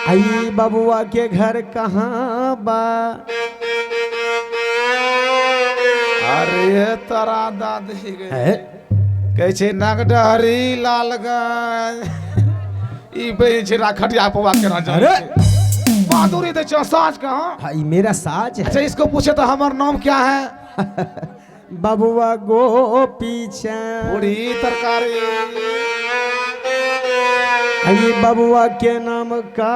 आई बबुआ के घर कहाँ बा? अरे तरा दादी है? कैसे नगडहरी लालगंज ई बेच राखटिया पवा के ना जाने। अरे बहादुरी दे छो साज कहां? भाई मेरा साज अच्छा है। इसको पूछे तो हमार नाम क्या है? बबुआ गोपी चंद। पूरी तरकारी। आई बबुआ के नाम का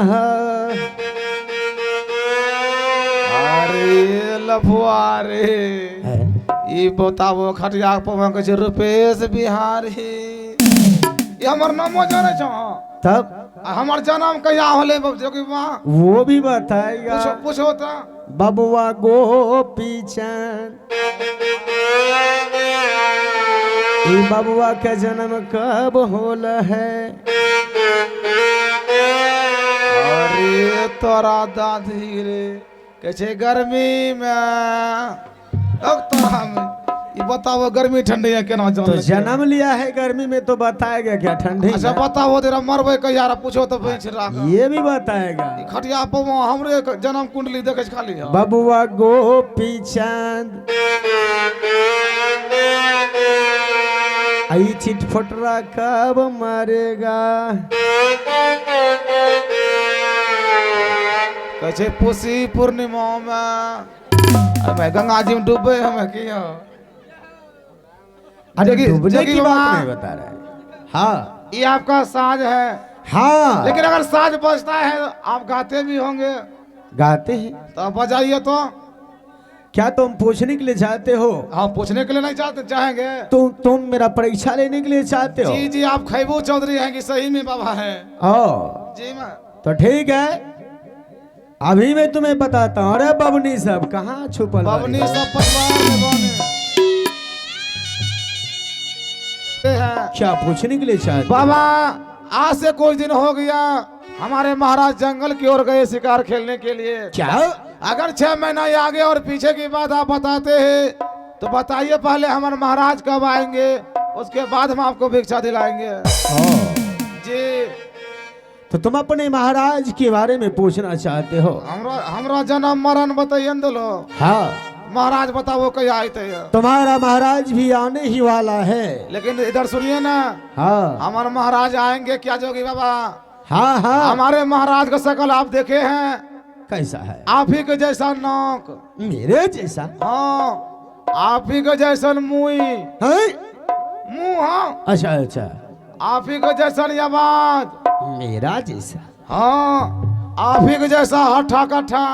है? अरे लफुआ रे है? ई बताओ खटिया पवा के रुपेश बिहारी ये हमार नाम जाने छो? तब हमार जन्म कहिया होले जोगी मां? वो भी बताएगा। पूछो पूछो तो। बबुआ गोपी चंद। ई बबुआ का जन्म कब होल है? अरे तोरा दादी रे कैसे गर्मी में तोरा में ये बताओ गर्मी ठंडी है केना जान? तो जन्म लिया है गर्मी में तो बताएगा क्या ठंडी अच्छा में? बताओ तेरा मरबे कहिया रे पूछो तो बेच राख। ये भी बताएगा। खटिया पवा हमरे जन्म कुंडली देखे छ खाली है। बबुआ गोपी चंद। आई चिटफटरा कब मरेगा? कैसे पुसी पूर्णिमा में मैं गंगा जी में डूबे हमें किया। अरे जगी- डूबने जगी की बात माँ। नहीं बता रहे। हाँ ये आपका साज है हाँ लेकिन अगर साज बजता है तो आप गाते भी होंगे गाते हैं। तो आप बजाइए तो। क्या तुम पूछने के लिए चाहते हो? हाँ पूछने के लिए नहीं चाहते चाहेंगे? तुम मेरा परीक्षा लेने के लिए चाहते हो? जी जी आप खैबू चौधरी हैं कि सही में बाबा है? ओ जी मैं तो ठीक है, अभी मैं तुम्हें बताता हूँ। अरे बबनी सब कहाँ छुपल बबनी बाड़ी? सब परिवार में बने हैं। क्या पूछने के लिए चाहते हो? बाबा आज से कुछ दिन हो गया हमारे महाराज जंगल की ओर गए शिकार खेलने के लिए। क्या? अगर 6 महीना आगे और पीछे की बात आप बताते हैं तो बताइए पहले हमारे महाराज कब आएंगे, उसके बाद हम आपको भिक्षा दिलाएंगे। जी तो तुम अपने महाराज के बारे में पूछना चाहते हो? हमरा जन्म मरण बताइए न लो। हाँ महाराज बताओ कहीं आए थे? तुम्हारा महाराज भी आने ही वाला है। लेकिन इधर सुनिए ना, हाँ हमारे महाराज आएंगे क्या जोगी बाबा? हाँ हाँ। हमारे महाराज का शकल आप देखे हैं? कैसा है? आप ही के जैसा नाक, मेरे जैसा? हाँ आप ही के जैसा मुंह, है? मुंह हाँ अच्छा अच्छा। आप ही के जैसा आवाज, मेरा जैसा? हाँ आप ही के जैसा हठा कठा।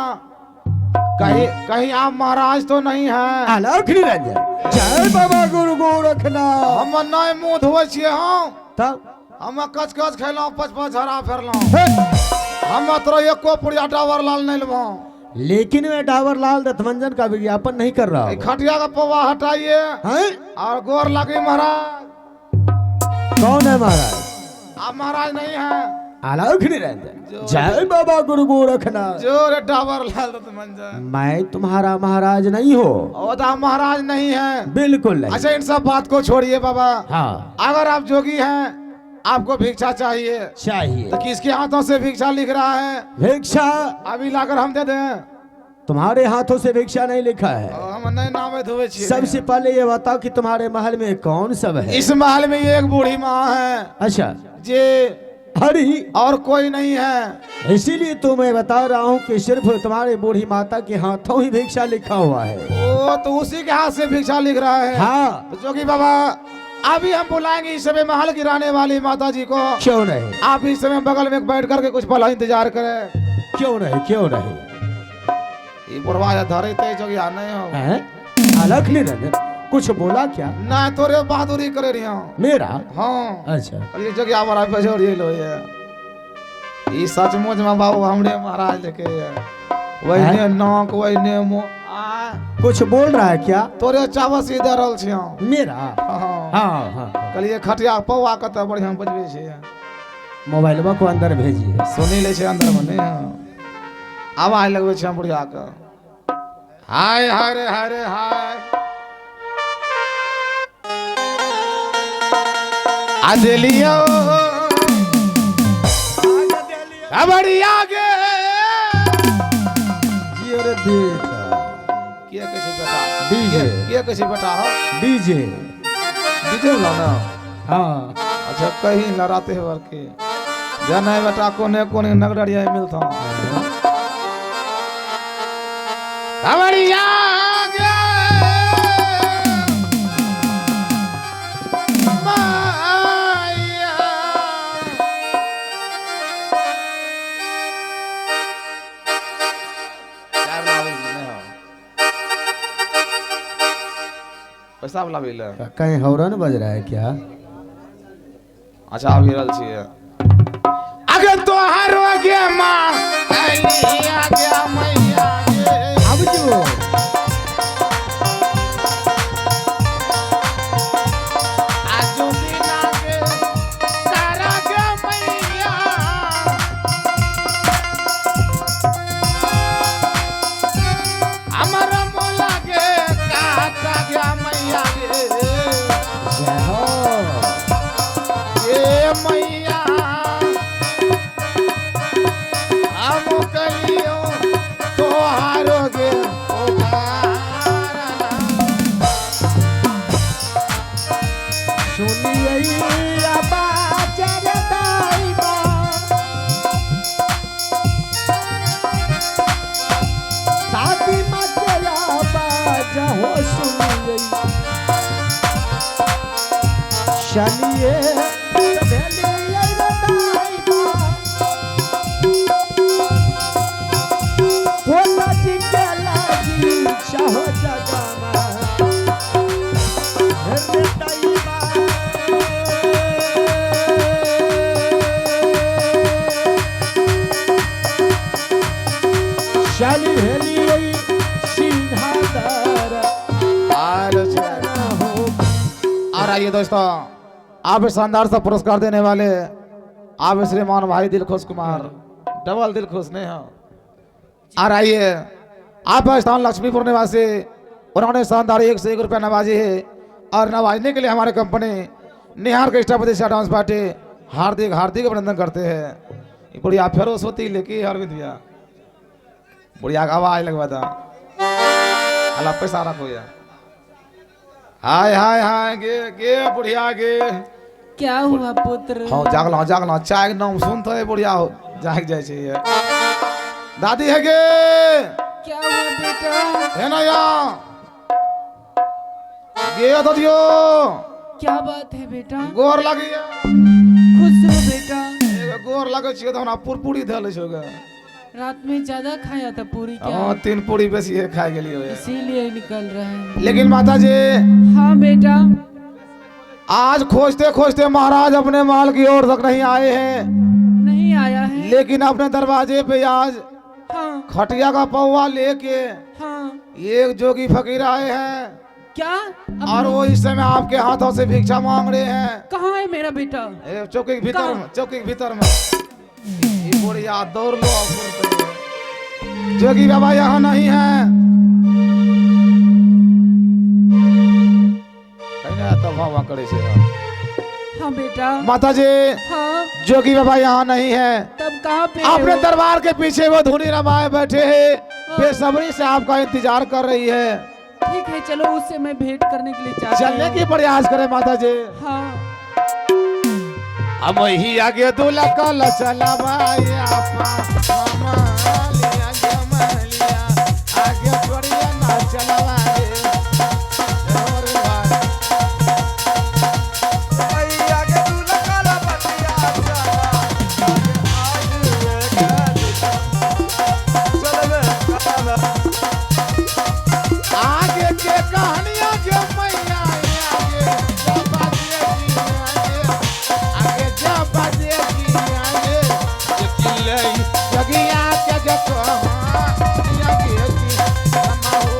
कहीं कहीं आप महाराज तो नहीं हैं? अलग निरंजन। जय बाबा गुरु गोरखनाथ। हम नए मुंह धोए छिए हम। तब हम कच कच खेलौं 5-5 झरा फेरलौं। हे! हम तो एको पुड़िया टावर लाल नहीं लेबो। लेकिन मैं डाबर लाल दत्तमंजन का विज्ञापन नहीं कर रहा हूँ। खटिया का पवा हटाइए हैं? और गोर लगी महाराज। कौन है महाराज? आप महाराज नहीं हैं? अलग निरंजन। जय बाबा गुरु गोरखनाथ। जोर टावर लाल मंजर। मैं तुम्हारा महाराज नहीं हो। और आप महाराज नहीं हैं? बिल्कुल नहीं। अच्छा इन सब बात को छोड़िए बाबा। हाँ अगर आप जोगी हैं आपको भिक्षा चाहिए चाहिए। तो किसके हाथों से भिक्षा लिख रहा है? भिक्षा अभी लाकर हम दे दें? तुम्हारे हाथों से भिक्षा नहीं लिखा है। हम नहीं नामे धोए छिए। सबसे पहले ये बताओ कि तुम्हारे महल में कौन सब है? इस महल में एक बूढ़ी माँ है अच्छा जी, हरी, और कोई नहीं है। इसीलिए तो मैं बता रहा हूँ कि सिर्फ तुम्हारे बूढ़ी माता के हाथों ही भिक्षा लिखा हुआ है। ओ तो उसी के हाथ से भिक्षा लिख रहा है। हाँ तो जोगी बाबा अभी हम बुलाएंगे इस समय महल गिराने वाली माता जी को। क्यों नहीं? आप इस समय बगल में बैठ करके कुछ पल इंतजार करें। क्यों नहीं? क्यों नहीं? ये बुढ़वा धरे थे जोगी नहीं हो। हैं? अलग निरंजन कुछ बोला क्या? ना तोरे बहादुरी करे रही हूँ। मेरा? हाँ अच्छा ये जोगी हमारा बेजोड़ ये लो ये सचमुच में बाबू हमरे महाराज लेके वही नाक वही मुंह कुछ बोल रहा है क्या? तोरे चावस इधर रहल छियो। मेरा? हाँ हाँ हाँ। कहलिए खटिया पौआ कत बढ़िया बजबे छे। मोबाइलवा को अंदर भेजिए। सुनी ले छे अंदर में आवाज लगबे छे बुढ़िया के। हाय हाय रे हाय रे हाय आ देलियो कबड्डी आगे जी अरे बेटा किया कैसे बेटा डीजे किया कैसे बेटा हो डीजे डीजे ना हाँ अच्छा कहीं लड़ाते हैं वर के जाना है बेटा कोने कोने नगड़िया मिलता हूँ कबड्डी आगे माया क्या बुलावे नहीं हो पैसा बुलावे ले कहीं हॉर्न बज रहा है क्या अच्छा अभी रल छिए अगर तो हर आगे मां अलिया गया मैया गे अब जो आजू बिना के सारा गया मैया हमारा मोला के काटा गया मैया गे जय हो ये मैया हम कलियो तो हारोगे सुनिए आवाज रे दाईबा शादी में तेरा आवाज हो सुनिए शनिए भेलिए रे दाईबा कोना जी के लागी चाहो जगामा रे दाईबा शाली हेली सिंहादर और आइए दोस्तों आप इस शानदार सा पुरस्कार देने वाले आप श्रीमान भाई दिलखुश कुमार डबल दिलखुश ने हो और आइए आप स्थान लक्ष्मीपुर निवासी उन्होंने शानदार 1 से 1 रुपया नवाजी है और नवाजने के लिए हमारे कंपनी निहार के स्टाफ डांस पार्टी हार्दिक हार्दिक अभिनंदन करते हैं ये बढ़िया फेरोस होती लेके अरविंद भैया बढ़िया आवाज लगवा था अल्लाह पैसा रखो यार हाय हाय हाय गे बुढ़िया गे क्या हुआ पुत्र? हाँ जागल चाय के नाम सुन तो बुढ़िया हो जाग जाए छे ये दादी है गे क्या हुआ बेटा? है ना यहाँ गे दादियो क्या बात है बेटा? गोर लगी खुश रहो बेटा। गोर लगे छे तो हमरा पुरपुरी धले छोगे रात में ज्यादा खाया था पूरी क्या? हाँ 3 पूरी बेसी है खा गेली हो इसीलिए निकल रहे हैं। लेकिन माता जी हाँ बेटा। आज खोजते खोजते महाराज अपने माल की ओर तक नहीं आए हैं। नहीं आया है? लेकिन अपने दरवाजे पे आज हाँ खटिया का पौवा लेके हाँ। एक जोगी फकीर आए हैं क्या? और वो इस समय आपके हाथों से भिक्षा मांग रहे हैं। कहाँ है मेरा बेटा? चौकी के भीतर में चौकी के भीतर में ये बुढ़िया दौड़ लो जोगी बाबा यहाँ नहीं है। तब करे से हाँ बेटा। माता जी हाँ जोगी बाबा यहाँ नहीं है। तब कहाँ पे? अपने दरबार के पीछे वो धुनी रमाए बैठे हैं बेसब्री से आपका इंतजार कर रही है। ठीक है चलो उससे मैं भेंट करने के लिए चाहती हूँ। चलने की प्रयास करें माता जी। हाँ हम ही आगे दूल्हा कल चला भाई आपा लिया जमलिया आगे बढ़िया ना चलवाए और भाई भाई आगे दूल्हा कल बतिया आगे के कहानियां के मैया आगे जब बाजे की आगे किले जगिया के देखो या के की रमा हो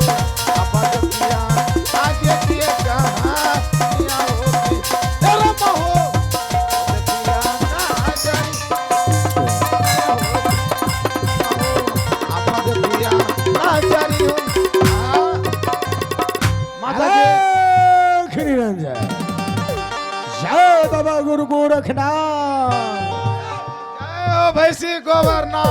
अब किया आगे किए कहां या हो रमा हो किया ना जाई अब किया ना जाई माता जी खरी रंजन जय बाबा गुरु गोरखनाथ। जय भैंसी गोबर ना